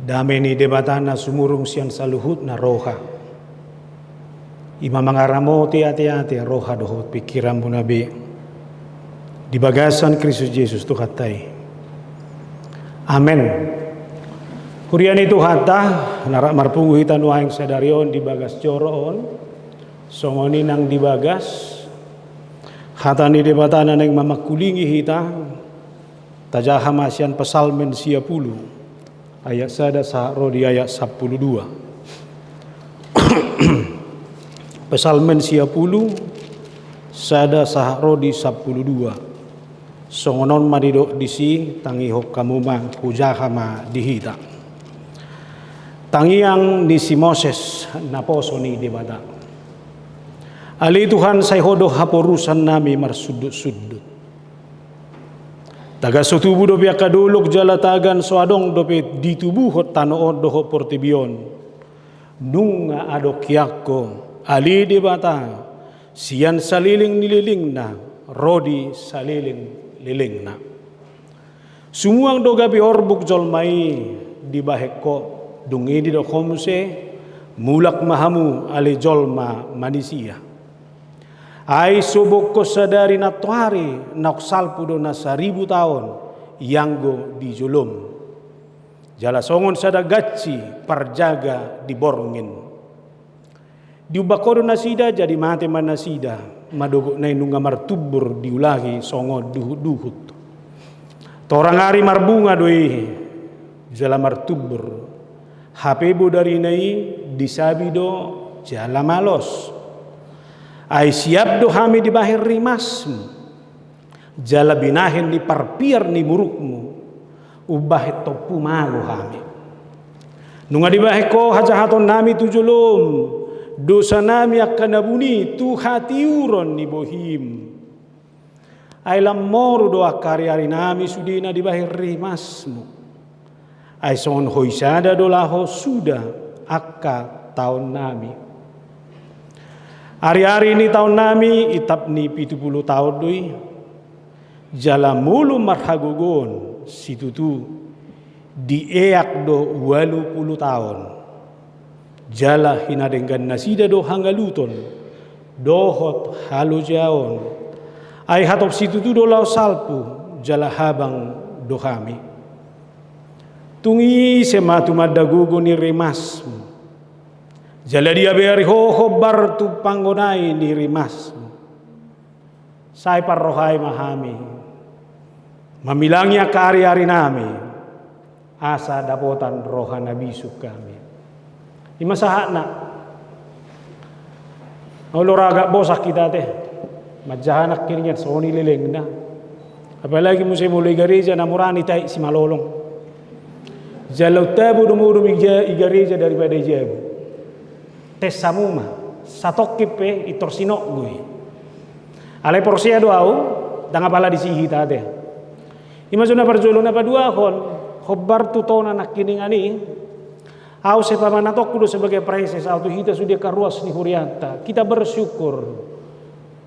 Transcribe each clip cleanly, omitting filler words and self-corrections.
Dame ni debatana sumurung sian saluhut na roha. Ima mangaramo ati roha dohot pikiran mo nabi. Di bagasan Kristus Yesus tu katai. Amen. Hurian itu hatta narak marpungu hitan wahing sadarion di bagas joroon. Songoni nang di bagas. Hata ni debatana nang mamakulingi hita. Tajahama sian pesalmen sia puluh. Ayat sada sahro di ayat 12. Pesalmen sia puluh sada sahro di 12. Songonon madidok disi tangihok kamuma hujahama dihita. Tangiang di si Moses naposo ni debata. Ali Tuhan say hodoh haporusan nami marsudut-sudut. Taga sotubu do biaka duluk jalatagan soadong dope ditubuhot tanood doho portibion. Nunga adok yako ali debata sian saliling nililing na rodi saliling liling na. Sumuang dogabi orbuk jolmai di baheko dungi di dokomse mulak mahamu ali jolma manisia. Ai subok ko sadari na tuari naksalpu do na 1000 tahun yanggo di julum. Jala songon sada gaci parjaga di borngin. Di ubakodo nasida jadi mate manasida madogo na inunga martubur diulahi songo duhut. Torang ari marbunga doi jala martubur. Hapebo dari nai disabido jala malos. Ay siap do hami di bahir rimasmu. Jala binahin di parpiar ni burukmu. Ubah topu mago hami. Nunga di bahir ko hajahaton nami tujulum. Dosa nami akan nabuni tu hati uron ni bohim. Ay lamor do akari-ari nami sudina di bahir rimasmu. Ay son hoisada do laho sudah akka tahun nami. Hari-hari ini tahun nami itap ni 70 tahun doi. Jala mulu marhagogon situtu dieak do 80 tahun. Jala hinadenggan nasida do hangaluton dohot halu jaon. Ay hatop situtu do lau salpu jala habang do kami. Tungi sematu madagugo ni remasmu. Jala dia beri hoho bar tu panggonai ni rimas. Sai parrohai mahami. Mamilangnya kari-ari nami. Asa dapotan roha nabi kami. Ima sahana. Oluraga bosak kita teh. Majahanak kirinya soni leleng na. Apalagi musim mulai gereja namurani tai si malolong. Jalau tabu dumudum gereja daripada jabu. Tes samuma satokipe itorsino gue. Alai porsia doau danga pala disihi tade. Imazuna parjolo na padua kon khobar tu tona nakining ani. Au sepamanatok kudu sebagai praises auto hita sudah karuas ni hurianta. Kita bersyukur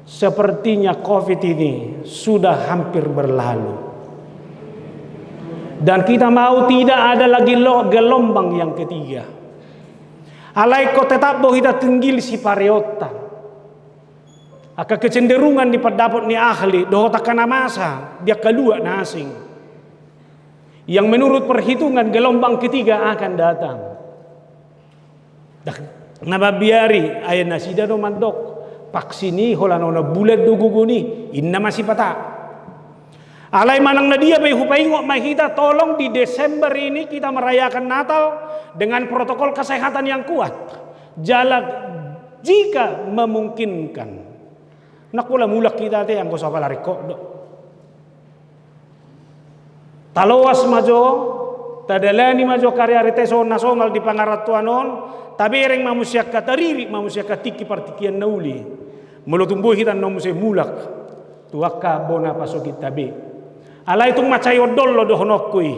sepertinya Covid ini sudah hampir berlalu. Dan kita mau tidak ada lagi gelombang yang ketiga. Alai ko tetap boh kita tinggil si pariota. Aka kecenderungan di pendapat ni ahli doh takana masa dia keluar na asing. Yang menurut perhitungan gelombang ketiga akan datang. Dak nababiari ayat nasida do mandok vaksini holanona bulat do guguni inna masih pata. Alai manang na dia bayi hupaingok mahita tolong di Desember ini kita merayakan Natal dengan protokol kesehatan yang kuat. Jala jika memungkinkan. Nakula mulak kita teh yang kosa palari kok do. Taloas majo tadalani majo karya teso nasional di pangaratuanon tapi ereng manusia katariri manusia katiki partikian nauli. Melutumbuh kita nomusi mulak. Tuaka bona pasok kita be. Alai tung macayo dollo dohonokui.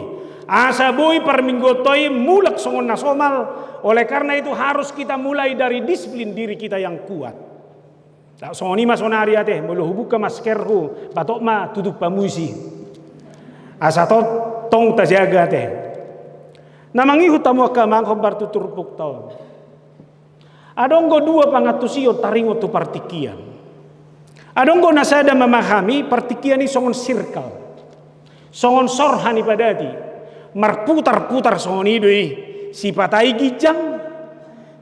Asa boy per minggu toy mulak songon nasional. Oleh karena itu harus kita mulai dari disiplin diri kita yang kuat. Tak songoni masonari ate mulu buka maskerku batok ma tutup pamuisi. Asa tong tajaga teh. Namangi hutamu akamang kombar tuturpuk taon. Adonggo dua pangatusio taringo tu partikian. Adonggo nasada memahami partikian ini songon circle. Songon sorhani padati. Marputar-putar songon idui. Sipatai gijang.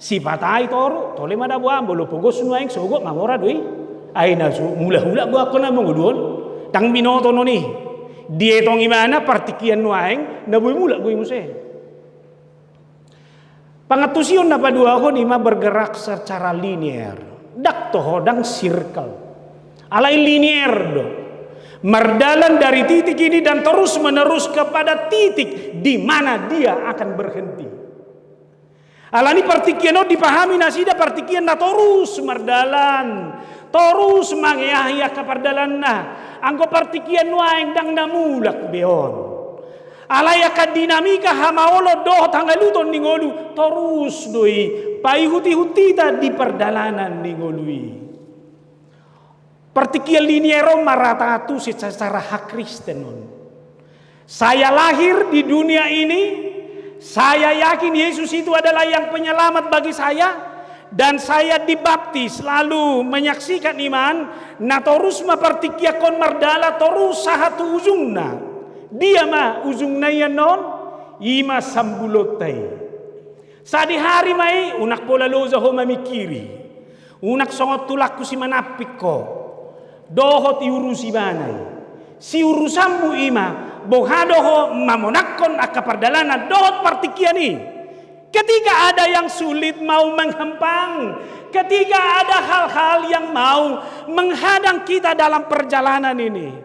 Sipatai toru. Tole mada buam bolo pogos nuaing sogok mamora dui. Aina su mula-hula gua kena mengudon. Tang binoto noni. Dia tong imana partikian nuaing na bui mula gue museh. Pangatusion na padua ko nima bergerak secara linear. Dak toho dang circle. Alai linear do. Merdalan dari titik ini dan terus menerus kepada titik di mana dia akan berhenti. Alani partikian dipahami nasida partikian na terus merdalan. Terus mangyahya keperdalan na. Anggo partikian waeng dang namulak beon. Alaya ka dinamika hamaolo doh tanggaluton ningolu terus doi paihuti-hutita di perdalanan ningolui. Partikian liniero maratatu secara hak Kristenon. Saya lahir di dunia ini, saya yakin Yesus itu adalah yang penyelamat bagi saya dan saya dibaptis lalu menyaksikan iman na terus mapartikia kon mardala terus sahatu ujungna. Dia mah ujungnya ya non ima sambulotai. Sadi hari mai unak pola loza ho mamikiri. Unak songot tulaku si manapik ko. Dohot iurusi banai. Si urusambu ima bohado ho mamonakon akapardalana dohot partikiani. Ketika ada yang sulit mau menghempang, ketika ada hal-hal yang mau menghadang kita dalam perjalanan ini,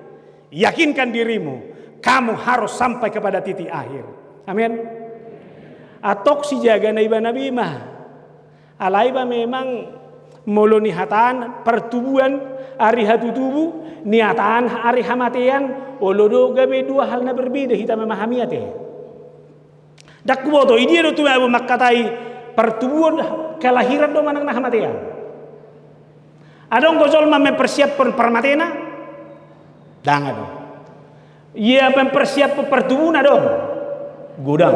yakinkan dirimu. Kamu harus sampai kepada titik akhir. Amin. Atok si jaga naiba nabi mah. Alaiba memang molo nihatan pertubuhan ari hatu tubuh, niatan ari hamatian, olodo gabe dua hal na berbeda kita memahami ate. Dak boto ini do tu abu makatai pertubuhan kelahiran do manang na hamatian. Adong gozol mempersiapkan permatena? Dang ado. Ia mempersiapkan pertubuhan dong. Gudang.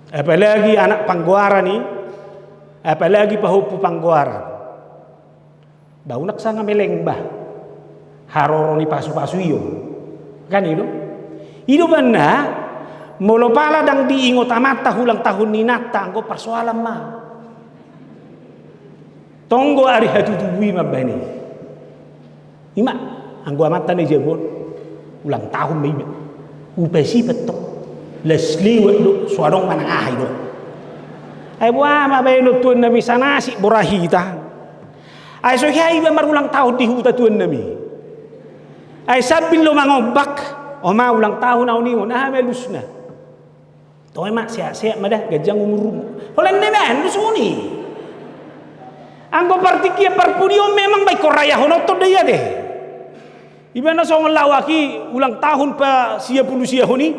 Apalagi anak pangguara nih. Apalagi pahupu pangguara. Baunak sanga meleng bah. Haroro ni pasu-pasu iyo. Kan itu? Itu benar. Molo pala dang diingot amata hulang tahun ni nata. Anggo persoalan mah. Tonggo ari hatu tubui mabani. Ima. Anggo amata ni jebon ulang tahun may upesi betok lesliwat do suarong manangahay do ay buwa mabaylo tuan nami sanasi borahita ay so kaya iba marulang tahun di huta tuan nami ay sabi lo mangobak o ma ulang tahun na uningon melus na to ay mak siya madah gajang umurum holan naman lusuni anggo partikia parpudio memang baik koraya honoto daya deh. Ibana song lawaki ulang tahun pa siya puluh siya honi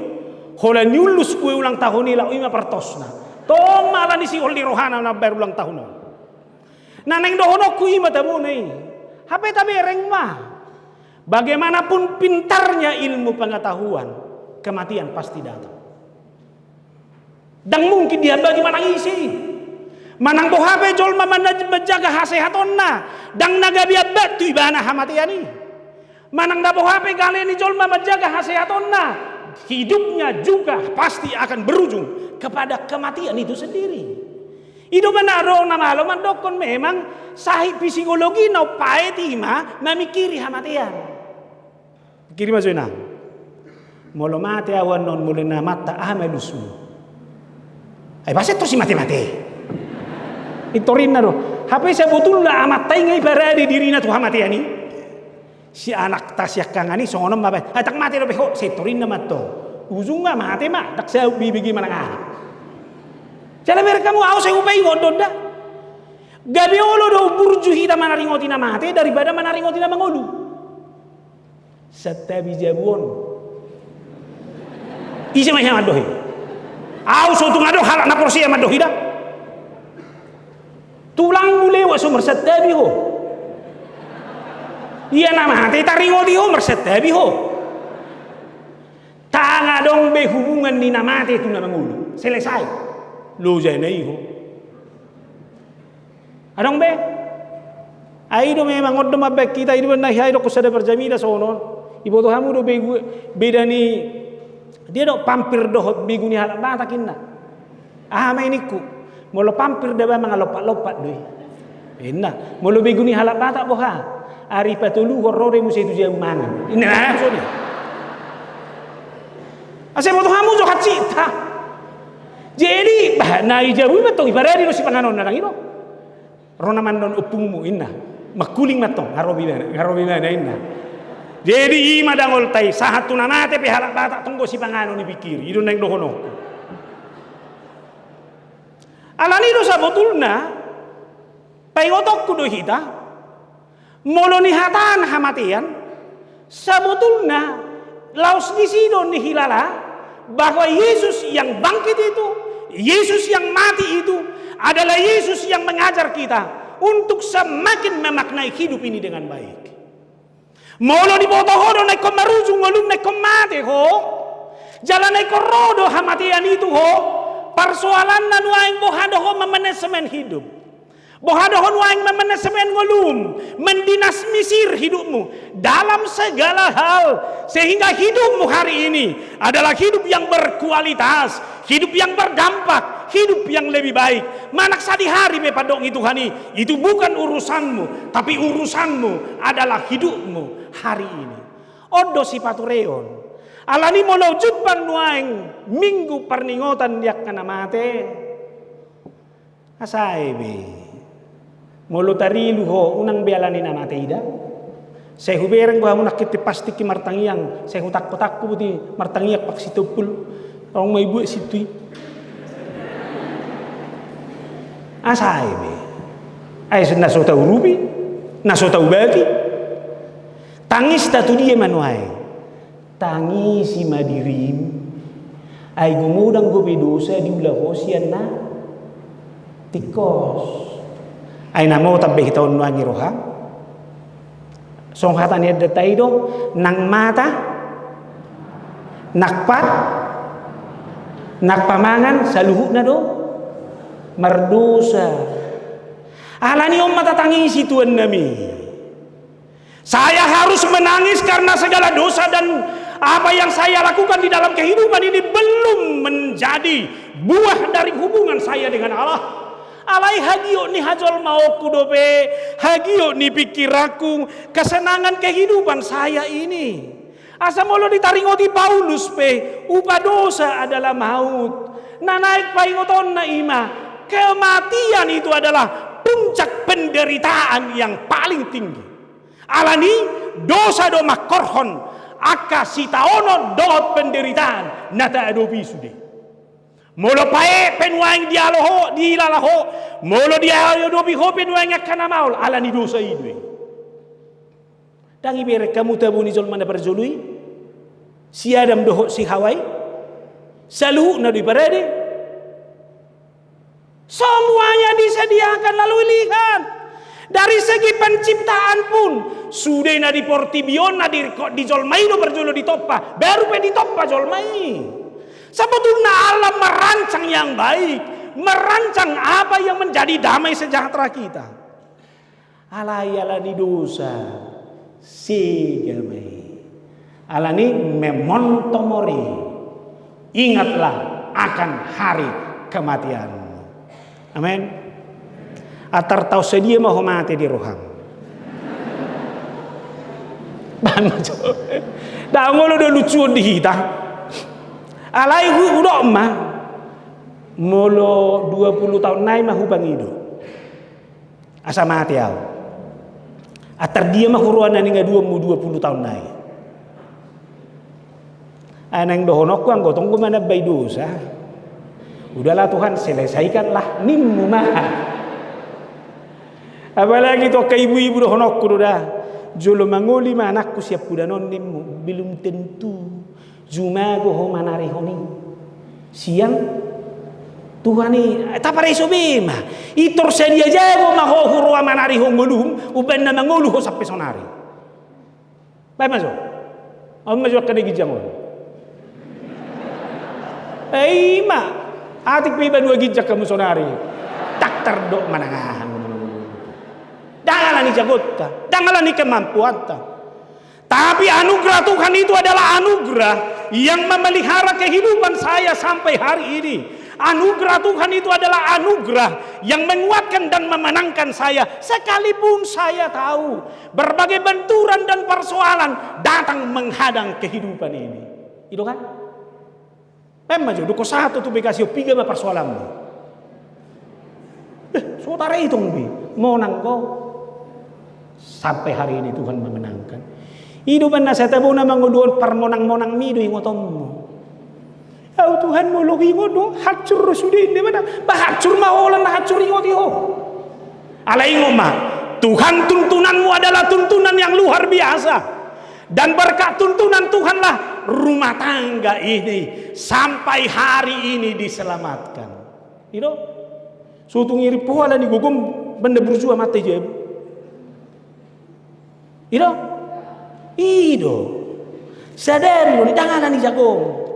hola nyulus kue ulang tahun ni lau ima partosna tong malah ni si oli rohana na ber ulang tahun na neng dohono ku ima tamu nei hape tabe reng mah bagaimanapun pintarnya ilmu pengetahuan kematian pasti datang dan mungkin dia bagi manang isi manang bohabe jol menjaga hasehatonna dan nagabia batu ibana hamatiani manang dabo HP kalian jolma menjaga hasehatonna hidupnya juga pasti akan berujung kepada kematian itu sendiri. Itu benar dong nama lo mandokon memang sahih psikologi no paetima memikiri hamatian. Kiri maksudnya molo mate awan non mulena mata amelusu. Ay base to si mate-mate. Itorin na do. HP sebetulnya amat taingai berada diri na tu hamatiani. Si anak tasyak kangani songonom mabay hatak mati lo beho setorin naman to ujung nga mati ma tak sa bibigi manang jala mereka kamu aus upay ngodon da gabi olo do burju hita manaringoti na mati daripada manaringoti na mangolu satabi jabuon isi mah yang adohi aus untung adoh halak na porsi yang adohi da tulang mule wa sumber satabi ho Iya nama te taringo di ho mersetebi ho. Tanga dong be hubungan ni nama te itu nama ngulu. Selesai. Lo janai ho. Adong be. Aido memang oddo mabek kita ini benar aido kusada berjamila sonon. Ibu tu hamu do beda ni dia do pampir dohot biguni halak bata kinna. Ah mainiku. Molo pampir deba mangalopat-lopat doi. Inna, molo biguni halak bata boha. Ari patulu horore musi itu jam mangan. Ini lah maksudnya. Ase moto hamu jo kacita. Jadi bah nai jawi matong ibarari no si panganon narang ino. Rona mandon upungmu inna. Makuling matong ngarobi na inna. Jadi ima dangol tai sahatu namate pe halak bata tunggo si panganon ni pikir. Ido nang dohono. Alani do sabotulna paingotok kudo hita. Molo ni hatan hamatian sebetulnya laus di sidon ni hilala bahwa Yesus yang bangkit itu, Yesus yang mati itu adalah Yesus yang mengajar kita untuk semakin memaknai hidup ini dengan baik. Molo di botohodo naik komaruju ngolum naik komate ho, jalan naik korodo hamatian itu ho, persoalan nanu aing bohado ho manajemen hidup. Bohadohon waing manajemen ngolum, mendinamisir hidupmu dalam segala hal sehingga hidupmu hari ini adalah hidup yang berkualitas, hidup yang berdampak, hidup yang lebih baik. Manak sadi hari be padong itu hani, itu bukan urusanmu, tapi urusanmu adalah hidupmu hari ini. Odo si patureon. Alani molo jupang nuaing minggu perningotan yak kana mate. Asai be. Molo tarilu ho unang bealani na mateida. Saya hubereng bahwa nakit pasti ki martangiang. Saya hutak-hutak ko buti martangiak pak situpul. Orang may buat situ. Asai be. Ay naso tau rubi, naso tau bagi. Tangis tatu dia manuai. Tangisi madirim. Ay gumudang go bedosa di ulah hosian na. Tikos. Ay namo tabbe hitawon nuangi roha. Song hatan ya detai do nang mata nakpat nakpamangan saluhu na do mardosa. Alani om mata tangisi tuan nami. Saya harus menangis karena segala dosa dan apa yang saya lakukan di dalam kehidupan ini belum menjadi buah dari hubungan saya dengan Allah. Alai hagio ni hajol mau kudobe, hagio ni pikiraku kesenangan kehidupan saya ini. Asa molo ditaringoti Paulus pe, upah dosa adalah maut. Na naik paingoton na ima, kematian itu adalah puncak penderitaan yang paling tinggi. Alani dosa do makorhon, akasitaono dot penderitaan nata adopi sude. Molo pae penuang dialoho dilalaho molo dia yodobi ho penuang akana maul ala ni dosa idwe dangi bere kamu tabuni zol mana berjului si Adam doho si Hawai salu na di parade semuanya disediakan lalu lihat dari segi penciptaan pun sudah na di portibion na di zolmai do berjulu di toppa baru pe di toppa zolmai. Sebetulnya Allah merancang yang baik, merancang apa yang menjadi damai sejahtera kita. Ala di dosa, sigamai. Ala ni memontomori. Ingatlah akan hari kematian. Amin. Atar tahu sedia mau mati di rohang. Bantu. Dah ngolo do lucu di kita. Alai hu udah mah molo 20 tahun naik mah hubang hidup asa mati au atar dia mah huruan ninga 20 tahun naik anang dohonok ku anggotong ku mana bay dosa udahlah Tuhan selesaikanlah nimmu mah apalagi to ke ibu-ibu dohonok ku dah jolo mangoli mah anakku siap kudanon nimmu belum tentu Jumago ho manarihoni siang Tuhan ni tapare sobema itor sedia jago maho hurwa manariho ngulum uben na mangulu ho sampai sonari Baik masuk. Om masuk ke degi jangon. Mak, atik piba dua gijak kamu sonari. Tak terdok manangahan. Janganlah ni jagot ta, janganlah ni kemampuan ta. Tapi anugerah Tuhan itu adalah anugerah yang memelihara kehidupan saya sampai hari ini. Anugerah Tuhan itu adalah anugerah yang menguatkan dan memenangkan saya. Sekalipun saya tahu berbagai benturan dan persoalan datang menghadang kehidupan ini. Itu kan? Memang jodoh satu tuh bekasih piga ma persoalanmu. Saudara itu mau nangko sampai hari ini Tuhan memenangkan. Hidupan nasa tabu na manguduan permonang-monang mido ingotommu. Oh Tuhan mo logi ngodo hancur sudah ini mana bahacur maholan hacur ingoti ho. Ala ingoma Tuhan tuntunanmu adalah tuntunan yang luar biasa dan berkat tuntunan Tuhanlah rumah tangga ini sampai hari ini diselamatkan. Itu sutung iri pola ni gugum benda bersua mati je. Itu sadari lo ni tangan ni jagong.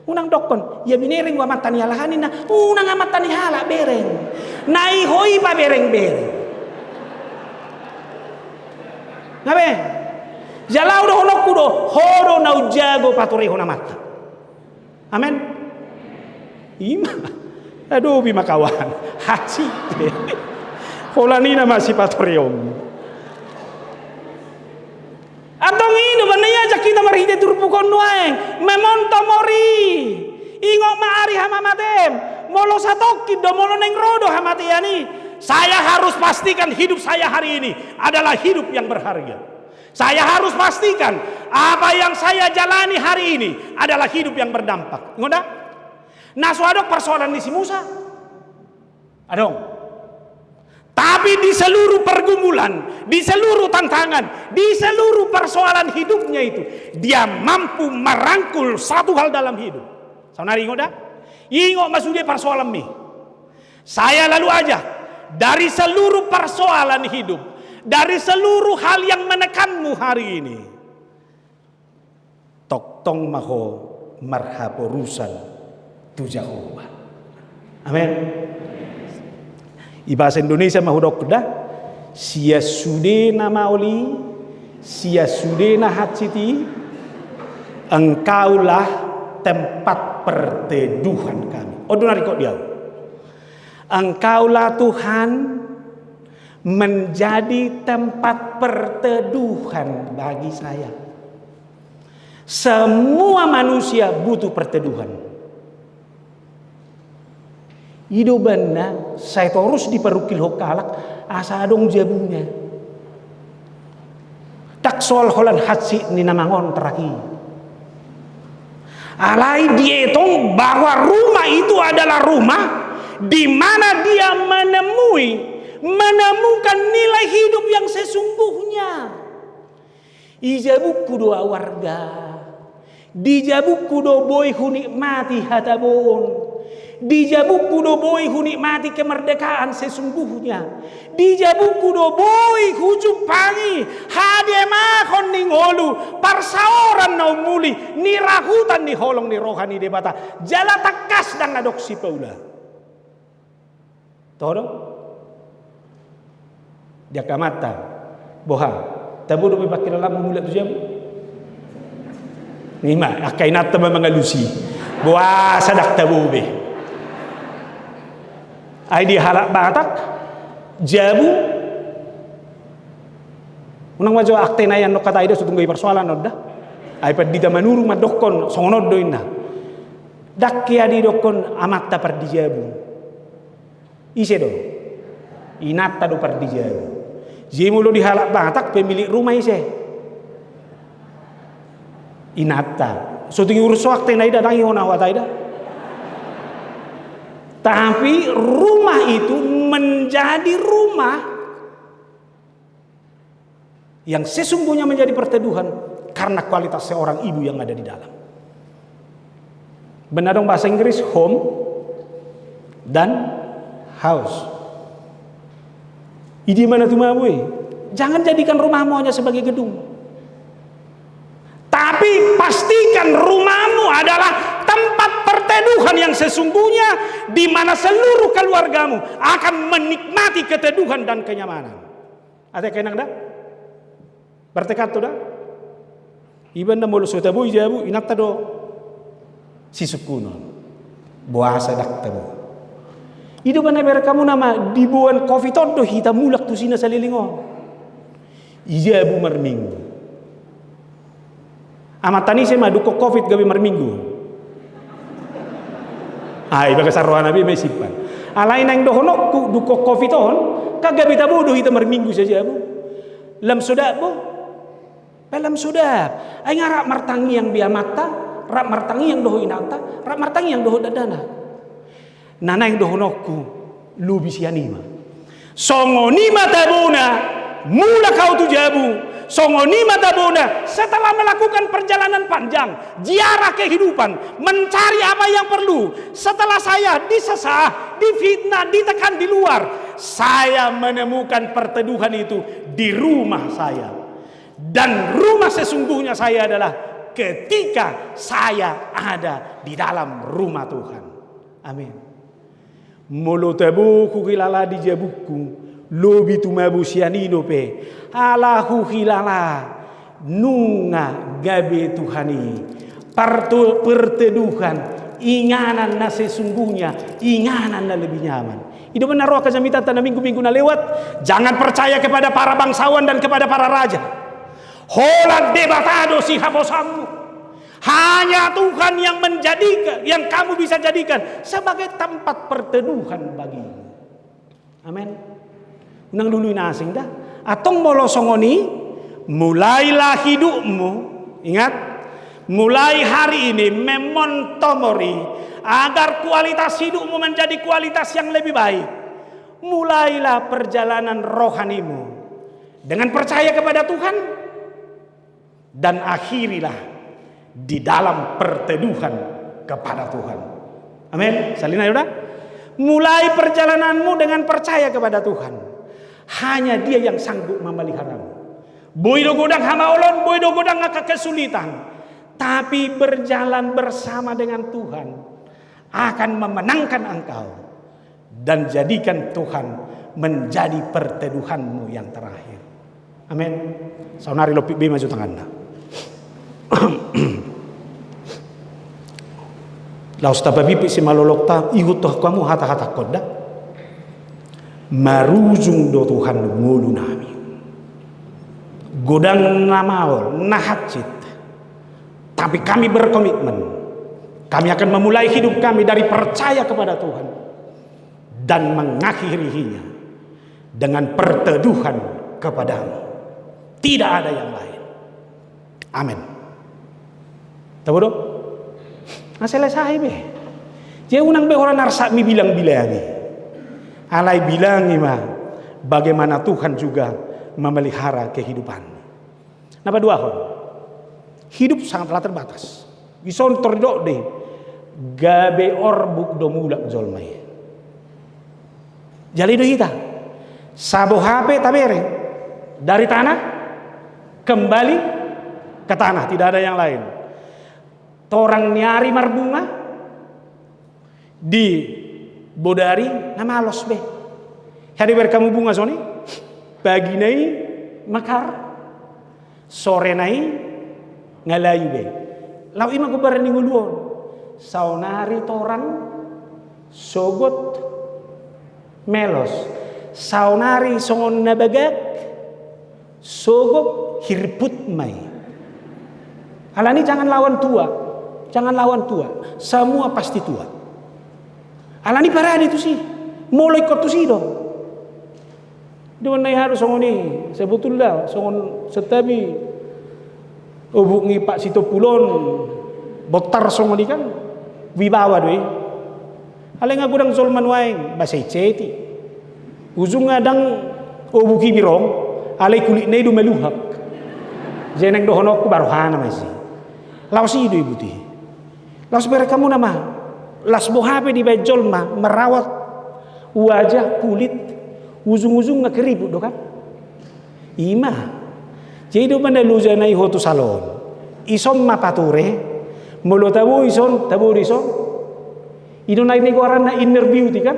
Unang dokon, ya binering wa matani halahanin na, unang matani hala bereng. Nai hoi pa bereng-bereng. Ngabe? Jalau do honok kudo, horo na ujago patureho na mata. Amen. Ima. Aduh bima kawan. Haji. Holanina masih patureho. Atong ino banaya jak kita marhide turpukon nuaeng memonto mori ingok maari hamamadem molo satoki do molo neng rodo hamatiani. Saya harus pastikan hidup saya hari ini adalah hidup yang berharga. Saya harus pastikan apa yang saya jalani hari ini adalah hidup yang berdampak. Ngoda? Nasu adok persoalan di si Musa. Adong. Tapi di seluruh pergumulan, di seluruh tantangan, di seluruh persoalan hidupnya itu, dia mampu merangkul satu hal dalam hidup. Saudara ingat dah? Ingat maksudnya persoalan mi. Saya lalu aja dari seluruh persoalan hidup, dari seluruh hal yang menekanmu hari ini, tok tong maho marhaporusan tu Jehovah. Amin. Bahasa Indonesia mahudok dah sia sude nama oli sia sude na haciti engkaulah tempat perteduhan kami. Ordinary kok dia. Engkaulah Tuhan menjadi tempat perteduhan bagi saya. Semua manusia butuh perteduhan. Hidupnya saya terus diperukil hokalak asa dong jabunya. Tak soal holan hatsi ni namangon teraki. Alai dietong bahwa rumah itu adalah rumah di mana dia menemukan nilai hidup yang sesungguhnya. Ijabuk kudo warga, dijabuk kudo boy hunikmati hatabon. Dijabuk kudo boy hunikmati kemerdekaan sesungguhnya. Dijabuk kudo boy hujung pangi hadema kon ningolu parsaoran nau muli ni rahutan ni holong ni rohani debata jala takas dan adopsi paula. Toro dia kamata boha tabu do bakil lam mulat tu jam nima akainat mengalusi boa sadak tabu be. Ai di halak batak jabu unang majo akte na yan no kata ida sutunggai persoalan nodda ai pad dita manuru madokon songonod do inna dakya di dokon amatta per di jabu ise do inatta do per di jabu jemulo di halak batak pemilik rumah ise inatta sutungi urus akte na ida dangi hona wata ida. Tapi rumah itu menjadi rumah yang sesungguhnya menjadi perteduhan karena kualitas seorang ibu yang ada di dalam. Benar dong bahasa Inggris home dan house. Idi mana tuh mabui? Jangan jadikan rumahmu hanya sebagai gedung. Tapi pastikan rumahmu adalah tempat perteduhan yang sesungguhnya, di mana seluruh keluargamu akan menikmati keteduhan dan kenyamanan. Ada kenang dah? Bertekad tuh dah? Iban na mulu sudah bu ijabu inak tado sisukuno buasa dak tado. Itu kan ber kamu nama dibuan kopi todo hitam mulak tu sina salilingo. Ijabu marminggu. Amat tani saya madu kok covid gabi marminggu. Iba kesaruan nabi may sipan. Alay nang dohonok ku duko covid on kagabi tabu do hitam marminggu saja bu. Lam sudah bu. Dalam sudah, ay nga rak martangi yang biamata, rak martangi yang doho inata, rak martangi yang doho dadana. Nana yang doho nokku, lubi sianima. Songonima tabuna, mula kau tujabu. Songonima tabuna, setelah melakukan perjalanan panjang, ziarah kehidupan, mencari apa yang perlu. Setelah saya disesah, difitnah, ditekan di luar, saya menemukan perteduhan itu di rumah saya. Dan rumah sesungguhnya saya adalah ketika saya ada di dalam rumah Tuhan. Amin. Mulu tebu kukilala di jabuku, lobi tumabu sianino pe, alahu hilala, nunga gabe Tuhani, perteduhan, inganan na sesungguhnya, inganan na lebih nyaman. Itu benar roh kejamitan tanda minggu-minggu na lewat. Jangan percaya kepada para bangsawan dan kepada para raja. Holat debatado si habosamu. Hanya Tuhan yang menjadikan, yang kamu bisa jadikan sebagai tempat perteduhan bagimu. Amin. Unang dulu asing dah. Atong molo songoni, mulailah hidupmu. Ingat, mulai hari ini memontomori agar kualitas hidupmu menjadi kualitas yang lebih baik. Mulailah perjalanan rohanimu dengan percaya kepada Tuhan. Dan akhirilah di dalam perteduhan kepada Tuhan. Amin. Salina yaudah. Mulai perjalananmu dengan percaya kepada Tuhan. Hanya Dia yang sanggup memeliharamu. Boido godang hama olon, boido godang ngaka kesulitan. Tapi berjalan bersama dengan Tuhan akan memenangkan engkau dan jadikan Tuhan menjadi perteduhanmu yang terakhir. Amin. Saunari lopi be maju tanganna. Laus tababipi si malolokta ihutoh kamu hata-hata koda marujung do Tuhan ngulu nami godang namaol nahacit, tapi kami berkomitmen kami akan memulai hidup kami dari percaya kepada Tuhan dan mengakhirinya dengan perteduhan kepadamu. Tidak ada yang lain. Amin. Tahu dong? Nah selesai be. Dia unang be orang narsak mi bilang-bilang ni. Alai bilang ni mah bagaimana Tuhan juga memelihara kehidupan. Napa dua hon? Hidup sangatlah terbatas. Bison terdok deh. Gabe orbuk do mulak zolmai. Jali do hita. Sabo HP tabere dari tanah kembali ke tanah, tidak ada yang lain. Torang nyari marbunga di bodari nama alos be. Hari berkamu bunga soni pagi nai makar sore nai ngalayu be. Lau ima kubaran ning uluon saunari torang sogot melos saunari songon nabagak sogot hirput mai. Alani jangan lawan tua. Jangan lawan tua. Semua pasti tua. Alani parade itu sih. Mulai kau tu sih dong. Dengan naik harus songon ni. Sebetulnya songon setabi. Ubuk ngipak situ pulon. Botar songon ni kan. Wibawa doi. Alai ngagudang solman waeng. Basai ceti. Ujung ngadang ubuki birong. Alai kulit na itu meluhak. Jeneng dohonok ku baruhana masih. Laos itu ibu ti. Laos kamu nama. Las bohape di bejol mah merawat wajah kulit ujung-ujung ngakeribu do kan. Ima. Jadi do mana lujanai hotu salon. ison mapature, mulu tabu ison, tabu ison. Ino naik ni koran na inner beauty kan?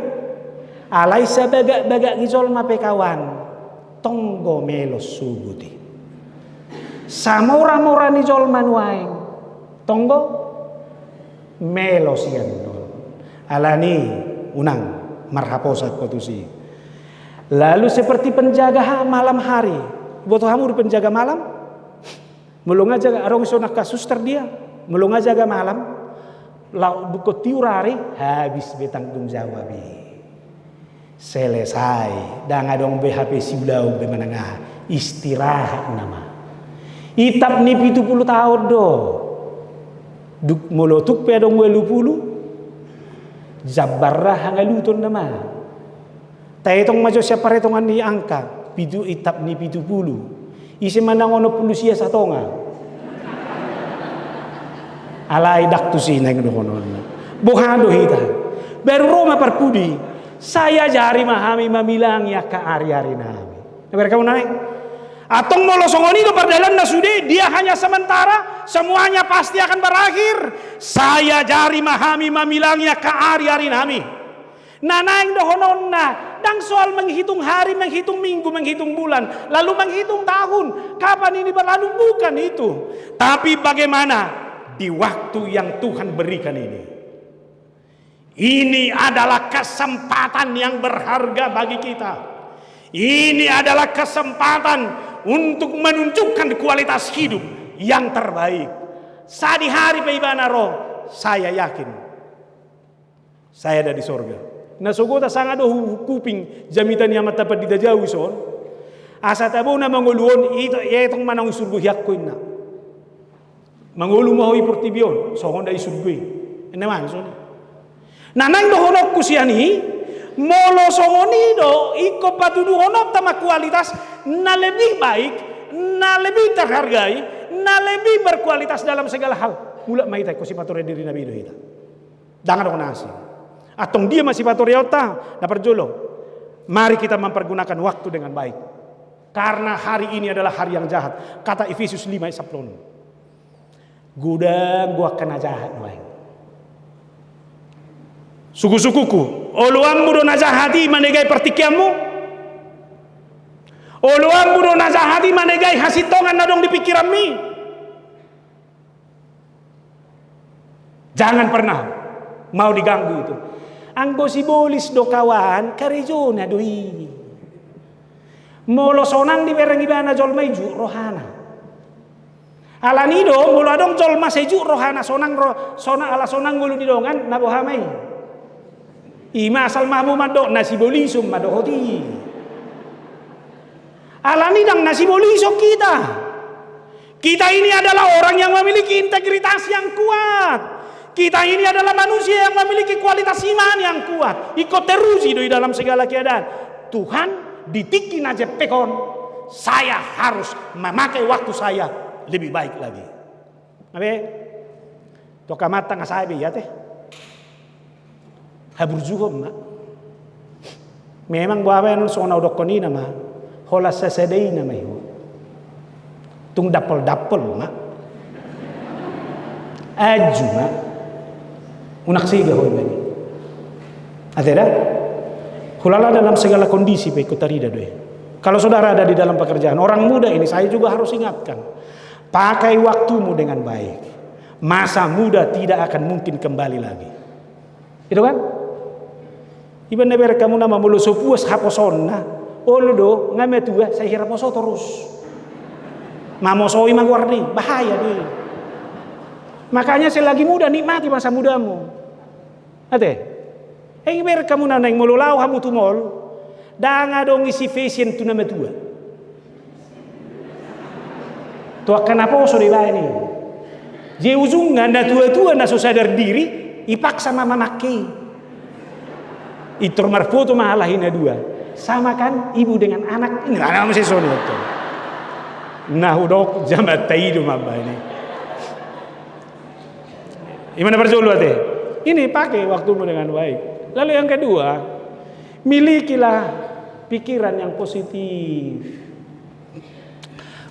Alay sa baga gizol mapekawan, tonggo melos subuti. Samora-mora ni jol manuaing, tonggo melos yan dol. Alani unang marhaposa kotusi. Lalu seperti penjaga malam hari, buat kamu penjaga malam, mulung aja arong sonak suster dia, mulung aja malam, lau buko tiurari habis betanggung jawab. Selesai, dan adong BHP siulau bemanangah istirahat nama. Itap ni 70 tahun do, duk molotuk pe adong 80, jabarah hangaluton nama. Taitong majo siapa retongan ni angka, pitu itap ni 70. Isi manangono pulusia satonga. Alai dak tu si neng dohonon. Bohado hita. Baru Roma perpudi. Saya jari mahami mamilang ya ka ari-ari nami. Nabar kamu naik. Atong molosongoni do perdalan na sude, dia hanya sementara, semuanya pasti akan berakhir. Saya jari mahami mamilang ya ka ari-ari nami. Nanaing dohonon na, dang soal menghitung hari, menghitung minggu, menghitung bulan, lalu menghitung tahun. Kapan ini berlalu? Bukan itu. Tapi bagaimana di waktu yang Tuhan berikan ini. Ini adalah kesempatan yang berharga bagi kita. Ini adalah kesempatan untuk menunjukkan kualitas hidup yang terbaik. Sadi hari peibana roh, saya yakin saya ada di sorga. Nasogota sangado kuping jamitan yang matapat di jauh son. Asa tabo na manguluon ito etong manang surgo yakkoin na. Mangulu mo hoy portibion so honda isurgo. Enaman son. Nanang do honok kusiani molo songonido iko patudu honok tama kualitas na lebih baik, na lebih terhargai, na lebih berkualitas dalam segala hal. Mula maitay ko si patore diri nabi do hita. Dangan ako nasi. Atong dia masih patoriota na perjolo. Mari kita mempergunakan waktu dengan baik. Karena hari ini adalah hari yang jahat. Kata Efesius 5 ayat 10. Gudang gua kena jahat baik. Suku-sukuku, oluammu do najahati manegai pertikianmu. Oluammu do najahati manegai hasitongan nadong di pikiranmi. Jangan pernah mau diganggu itu. Anggo si bolis do kawan karejona doi. Molo sonang di bereng ibana jol maiju rohana. Alanido molo adong jol maseju rohana sonang ala sonang ngulu di dongan nabohamai. Ima asal mamu mado nasi bolisum mado hoti. Alani dang nasi bolisum kita. Kita ini adalah orang yang memiliki integritas yang kuat. Kita ini adalah manusia yang memiliki kualitas iman yang kuat. Ikut teruji di dalam segala keadaan. Tuhan ditikin aja pekon. Saya harus memakai waktu saya lebih baik lagi. Abe, toka mata ngasabi ya teh. Haburjuhom na. Memang bawa yang sona udokoni nama. Hola sesedei nama itu. Tung dapel na. Aju na. Unak siga hoy bani. Ada? Hulala dalam segala kondisi baik kutarida doy. Kalau saudara ada di dalam pekerjaan, orang muda ini saya juga harus ingatkan. Pakai waktumu dengan baik. Masa muda tidak akan mungkin kembali lagi. Itu kan? Iban neber kamu nama mulu sopuas haposonna. Olo do ngame tua saya hira poso terus. Mamosoi magwarni, bahaya deh. Makanya selagi muda nikmati masa mudamu. Ate, ber kamu na nang mululau hamu tumol, danga dong isi fashion tu nama tua. Tua kenapa so dibawa ini? Je ujungan na tua na so sadar diri, ipaksa mama maki. Itur marfoto mahalahin na dua. Sama kan ibu dengan anak ini anak masih soni itu. Nah udok jamat taidu mabba ini. Gimana berjulu ate? Ini pakai waktumu dengan baik. Lalu yang kedua, milikilah pikiran yang positif.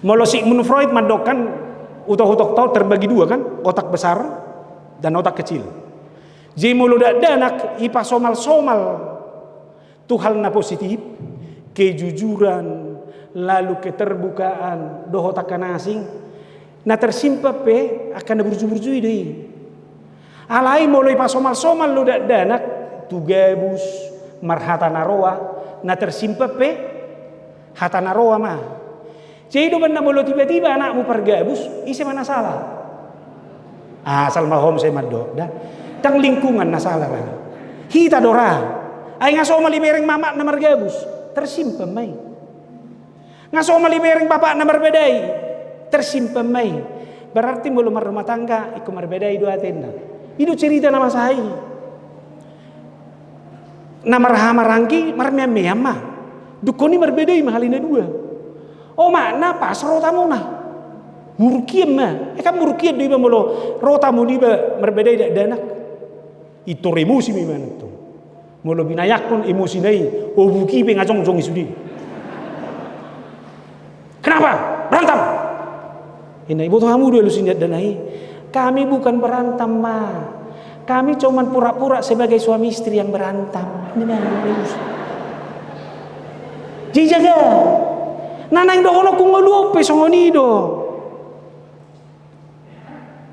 Molo Sigmund Freud madokan Utak-utak tahu terbagi dua kan, otak besar dan otak kecil. Jadi mulu danak ipa somal-somal Tuhan na positif, kejujuran, lalu keterbukaan, doh otak kanasing, na tersimpan pe akan berju-berju deh. Alai mulai ipa somal-somal lu danak tugabus marhata naroa, na tersimpan pe hata naroa mah. Jadi do benda mulu tiba-tiba anakmu pergabus, isi mana salah? Asal mahom saya mado, dah. Tang lingkungan na salah kan. Hita dora. Ay ngaso malibereng mama na margabus, tersimpan may. Ngaso malibereng bapak na marbedai, tersimpan may. Berarti mulu rumah tangga iku marbedai dua tenda. Itu cerita nama saya. Nama rahamarangki marmia-mia. Dukoni marbedai mahalina dua. Oh makna pas rotamu nah. Murkiem mah. Kan murkiem di mulu rotamu di marbedai dak danak. Itu emosi memang itu. Mulu binayak pun emosi nai. Oh buki pe ngajong-jong isudi. Kenapa? Berantem. Ini ibu kamu dulu sindat danai. Kami bukan berantem mah. Kami cuman pura-pura sebagai suami istri yang berantem. Ini memang jijaga. Nanang do ono kungolupe songonido.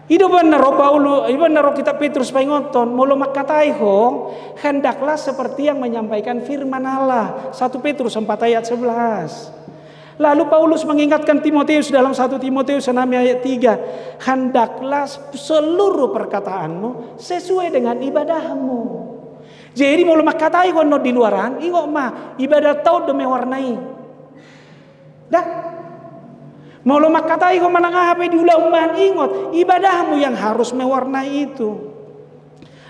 Ido benar Paulo, benar kitab Petrus paingoton, mulu makatai ho, hendaklah seperti yang menyampaikan firman Allah. 1 Petrus 4 ayat 11. Lalu Paulus mengingatkan Timotius dalam 1 Timotius 6 ayat 3, hendaklah seluruh perkataanmu sesuai dengan ibadahmu. Jadi mulu makatai ho no di luaran, ingok mah ibadah tau demi warnai. Dah. Mulu makatai ko manang apa di ulang ingot ibadahmu yang harus mewarnai itu.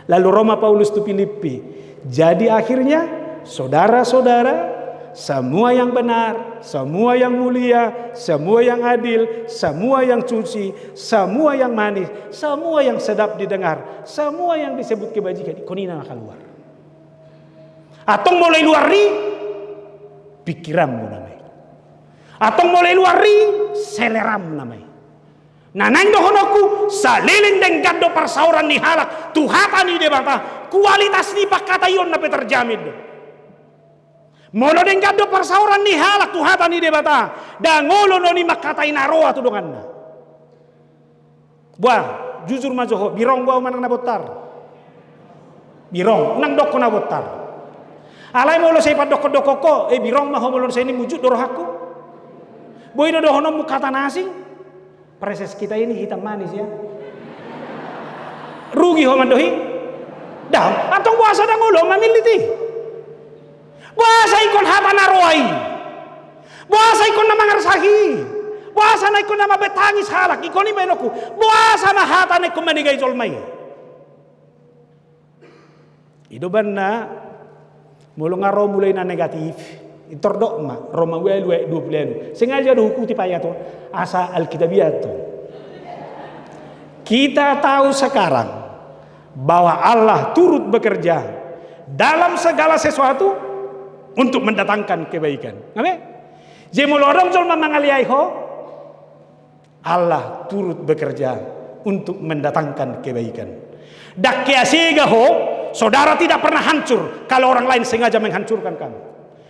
Lalu Roma Paulus tu Filipi. Jadi akhirnya saudara-saudara, semua yang benar, semua yang mulia, semua yang adil, semua yang suci, semua yang manis, semua yang sedap didengar, semua yang disebut kebajikan, konina akan keluar. Atau mulai luar ni pikiranmu namanya. Atau mulai luar ri seleram namanya. Nanang dohonoku saliling deng gado persauran ni halak tuhata ni debata kualitas ni pakata yon nape terjamin. Molo deng gado persauran ni halak tuhata ni debata dangolo no ni makata inaroa tu donganna. Buah jujur majoho birong gua manang nabotar. Birong nang doko nabotar. Alai molo saya padok doko birong mah molo saya ni wujud dorohaku. Boy do hono mukata nasi. Proses kita ini hitam manis ya. Rugi ho mandohi. Dah, atong puasa dang ulo mamiliti. Puasa ikon hata naroi. Puasa ikon na mangarsahi. Puasa na ikon na mabetangis halak ikon ni menoku. Puasa na hata na ikon manigay jolmay. Ido banna mulung ngaro mulai na negatif. Itordok ma Roma welu 20. Sengaja do hukuti payato asa alkitabiat. Kita tahu sekarang bahwa Allah turut bekerja dalam segala sesuatu untuk mendatangkan kebaikan. Amin. Jemolodong jol mamangaliaiho Allah turut bekerja untuk mendatangkan kebaikan. Dakkiasigaho saudara tidak pernah hancur kalau orang lain sengaja menghancurkan kamu.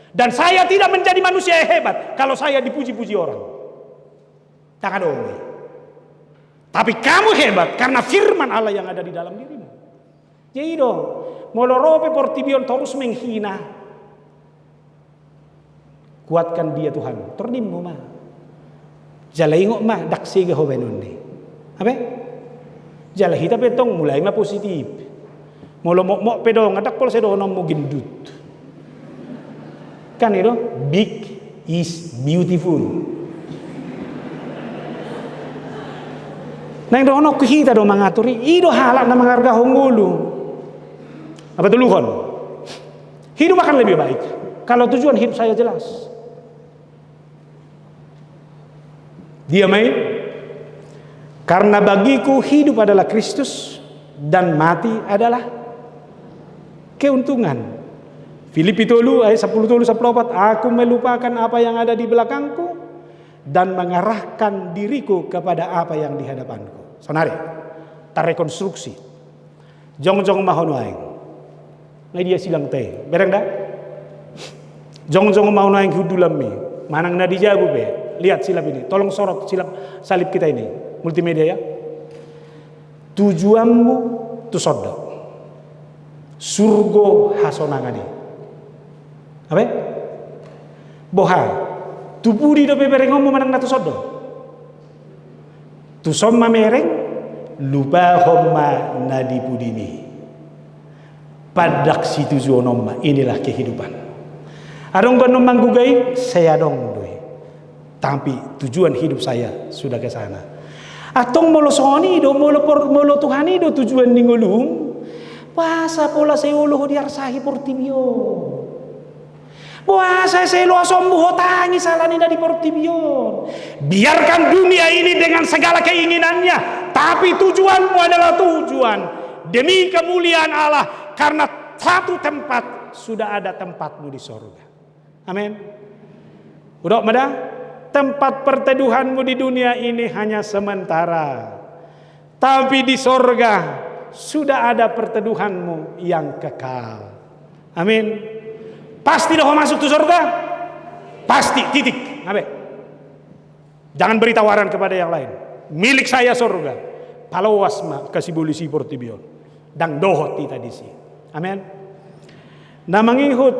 Dan saya tidak menjadi manusia yang hebat kalau saya dipuji-puji orang. Takkan dong. Tapi kamu hebat karena firman Allah yang ada di dalam dirimu. Jadi dong, molorope portibion terus menghina. Kuatkan dia Tuhan. Tornim mo mah. Jalai ngok mah daksi ke hobenon ni. Apa? Jalai hita petong mulai mah positif. Molo mok pedong adak pol sedo nom mo gendut. Kan itu big is beautiful. Nang dono kita do mangaturi ido halak na mangarga hongulu. Apa dulu kon? Hidup akan lebih baik kalau tujuan hidup saya jelas. Dia main karena bagiku hidup adalah Kristus dan mati adalah keuntungan. Filipi 3 ayat 10-14, aku melupakan apa yang ada di belakangku dan mengarahkan diriku kepada apa yang di hadapanku. Sonari, terrekonstruksi. Jong-jong mahon waeng. Ngai dia silang teh, bereng dah? Jong-jong mahon waeng hudulam mi. Manang na dijago be. Lihat silap ini. Tolong sorot silap salib kita ini. Multimedia ya. Tujuanmu tu sodok. Surgo hasonangani. Apa? Boha. Tu budi do bebereng ngomong manang na tu sodok. Tu somma mereng lupa homma nadi budini. Padak si tujuan nomma. Inilah kehidupan. Adong banom manggugai saya dong doi. Tapi tujuan hidup saya sudah ke sana. Atong molo soni do molo Tuhani do tujuan ningolum. Puasa pola saya uluh diarsahi portibio. Puasa saya lo sombu hotangi salani dari portibio. Biarkan dunia ini dengan segala keinginannya, tapi tujuanmu adalah tujuan demi kemuliaan Allah, karena satu tempat sudah ada tempatmu di sorga. Amin. Udah mada? Tempat perteduhanmu di dunia ini hanya sementara. Tapi di sorga sudah ada perteduhanmu yang kekal. Amin. Pasti dah masuk ke sorga? Pasti, titik. Amin. Jangan beri tawaran kepada yang lain. Milik saya sorga. Palawasma kasih bolisi portibion. Dan dohot kita di sini. Amin. Nah mengikut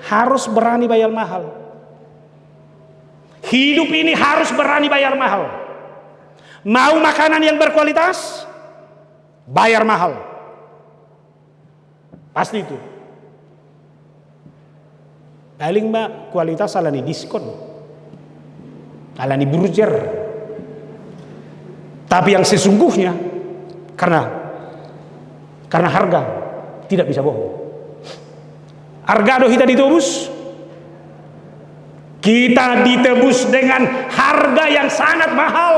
harus berani bayar mahal. Hidup ini harus berani bayar mahal. Mau makanan yang berkualitas, bayar mahal. Pasti itu. Paling mbak kualitas alani diskon, alani burger. Tapi yang sesungguhnya karena harga tidak bisa bohong. Harga do kita ditebus. Kita ditebus dengan harga yang sangat mahal.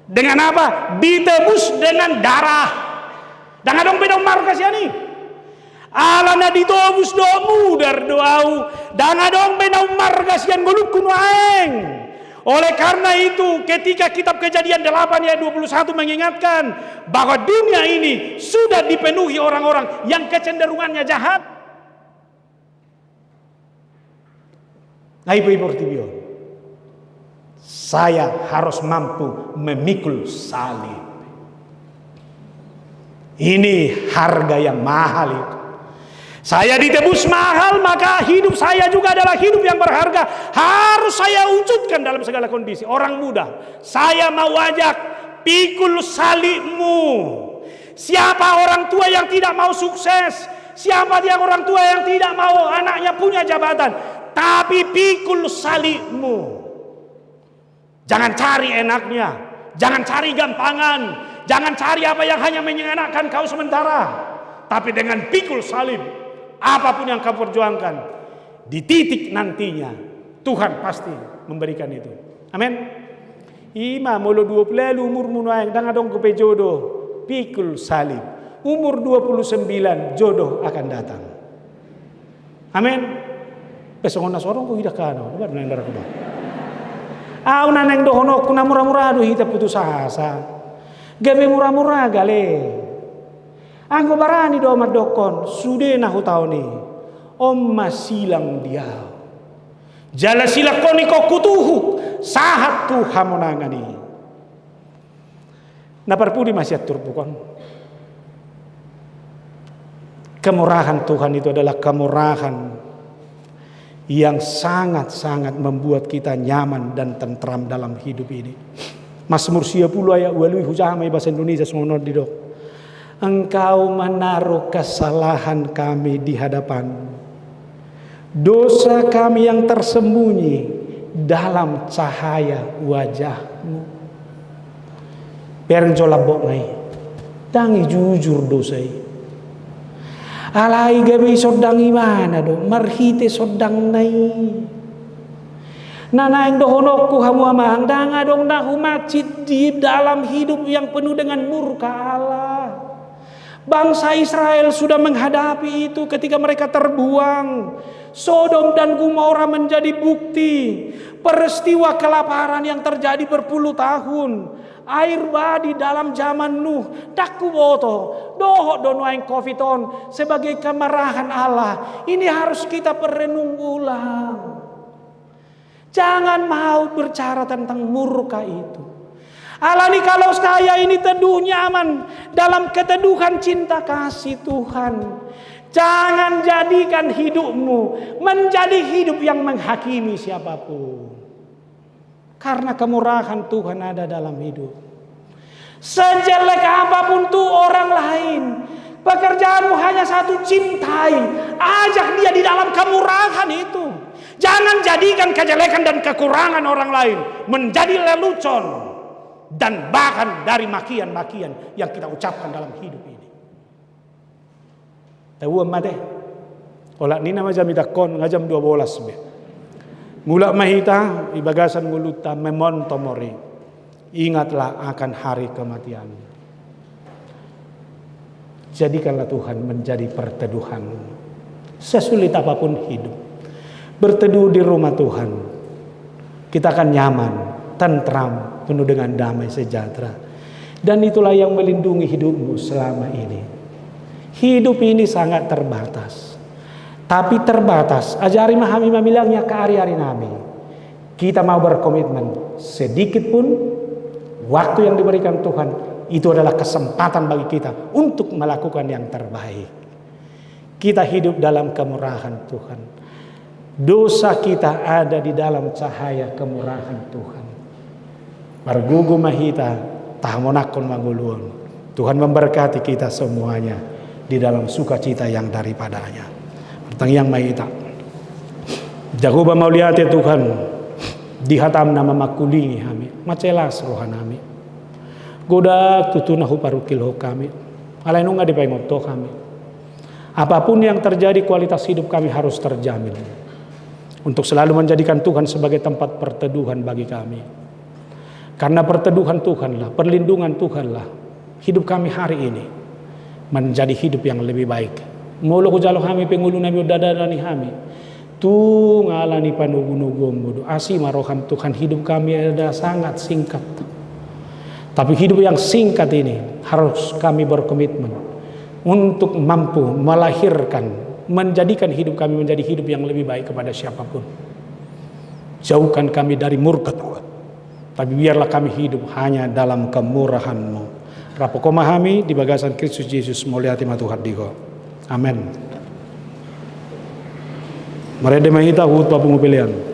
Dengan apa? Ditebus dengan darah. Dan adong bedong markasiani. Alana ditebus do mudar doau. Dan adong bedong markasian goluk kunuaeng. Oleh karena itu ketika kitab Kejadian 8 ayat 21 mengingatkan bahwa dunia ini sudah dipenuhi orang-orang yang kecenderungannya jahat. Nah ibu-ibu portibio, saya harus mampu memikul salib. Ini harga yang mahal itu. Saya ditebus mahal, maka hidup saya juga adalah hidup yang berharga. Harus saya wujudkan dalam segala kondisi. Orang muda, saya mau ajak, pikul salibmu. Siapa orang tua yang tidak mau sukses? Siapa dia orang tua yang tidak mau anaknya punya jabatan? Tapi pikul salibmu. Jangan cari enaknya, jangan cari gampangan, jangan cari apa yang hanya menyenangkan kau sementara. Tapi dengan pikul salib, apapun yang kau perjuangkan, di titik nantinya Tuhan pasti memberikan itu. Amin. Ima mulu 20 umur munuang dan adong kepe jodoh, pikul salib. Umur 29 jodoh akan datang. Amin. Besok na sorong ko hidak kano, ba nang dara ko ba? Aw naneng dohono ko na mura-mura do hita putus asa. Gabe mura-mura gale. Anggo barani do madokon, sude na hutaw ni. Om masilang dia. Jala sila koni ko kutuhu, sahat tu hamonangani. Naparpudi masih atur bukan? Kemurahan Tuhan itu adalah kemurahan yang sangat-sangat membuat kita nyaman dan tentram dalam hidup ini. Mazmur 10 ayat 2 hujamai bahasa Indonesia semono didok. Engkau menaruh kesalahan kami di hadapan, dosa kami yang tersembunyi dalam cahaya wajahmu. Pereng jolabok ngai, tangi jujur dosai. Alai gabi sodang imana do, marhite sodang nai. Nanaing dohonokku hamu amang danga dong nahu macit di dalam hidup yang penuh dengan murka Allah. Bangsa Israel sudah menghadapi itu ketika mereka terbuang. Sodom dan Gomora menjadi bukti peristiwa kelaparan yang terjadi berpuluh tahun. Air bah di dalam zaman Nuh, daku boto, doho dono yang kofiton sebagai kemarahan Allah. Ini harus kita perenung ulang. Jangan mau berbicara tentang murka itu. Allah ini kalau saya ini teduh nyaman dalam keteduhan cinta kasih Tuhan. Jangan jadikan hidupmu menjadi hidup yang menghakimi siapapun. Karena kemurahan Tuhan ada dalam hidup. Sejelek apapun tuh orang lain, pekerjaanmu hanya satu, cintai. Ajak dia di dalam kemurahan itu. Jangan jadikan kejelekan dan kekurangan orang lain menjadi lelucon dan bahkan dari makian-makian yang kita ucapkan dalam hidup ini. Tahu mate? Olah ni nama jam itakon ngajam 12 be. Mula mahita ibagasan nguluta memon tomori. Ingatlah akan hari kematian. Jadikanlah Tuhan menjadi perteduhan. Sesulit apapun hidup, berteduh di rumah Tuhan, kita akan nyaman, tentram, penuh dengan damai sejahtera. Dan itulah yang melindungi hidupmu selama ini. Hidup ini sangat terbatas. Tapi terbatas, ajari mahami memilangnya ke hari-hari nami. Kita mau berkomitmen sedikit pun waktu yang diberikan Tuhan itu adalah kesempatan bagi kita untuk melakukan yang terbaik. Kita hidup dalam kemurahan Tuhan. Dosa kita ada di dalam cahaya kemurahan Tuhan. Margugu mahita tahamonakon manguluon. Tuhan memberkati kita semuanya di dalam sukacita yang daripadanya. Yang mahita jagoba mauliate Tuhan dihatam nama makulingi kami macelas rohan kami goda tutunahu parukil ho kami alainunga dipengoto kami. Apapun yang terjadi, kualitas hidup kami harus terjamin untuk selalu menjadikan Tuhan sebagai tempat perteduhan bagi kami. Karena perteduhan Tuhanlah, perlindungan Tuhanlah hidup kami hari ini menjadi hidup yang lebih baik. Molo ko jalo kami pengulu nami dadadani kami. Tu ngalani panugu-nugum bodo. Asi maroham Tuhan, hidup kami ada sangat singkat. Tapi hidup yang singkat ini harus kami berkomitmen untuk mampu melahirkan, menjadikan hidup kami menjadi hidup yang lebih baik kepada siapapun. Jauhkan kami dari murka Tuhan. Tapi biarlah kami hidup hanya dalam kemurahan-Mu. Rapo komahami di bagasan Kristus Yesus muliati Tuhan digo. Amin. Mereka mahita hut papung pilihan.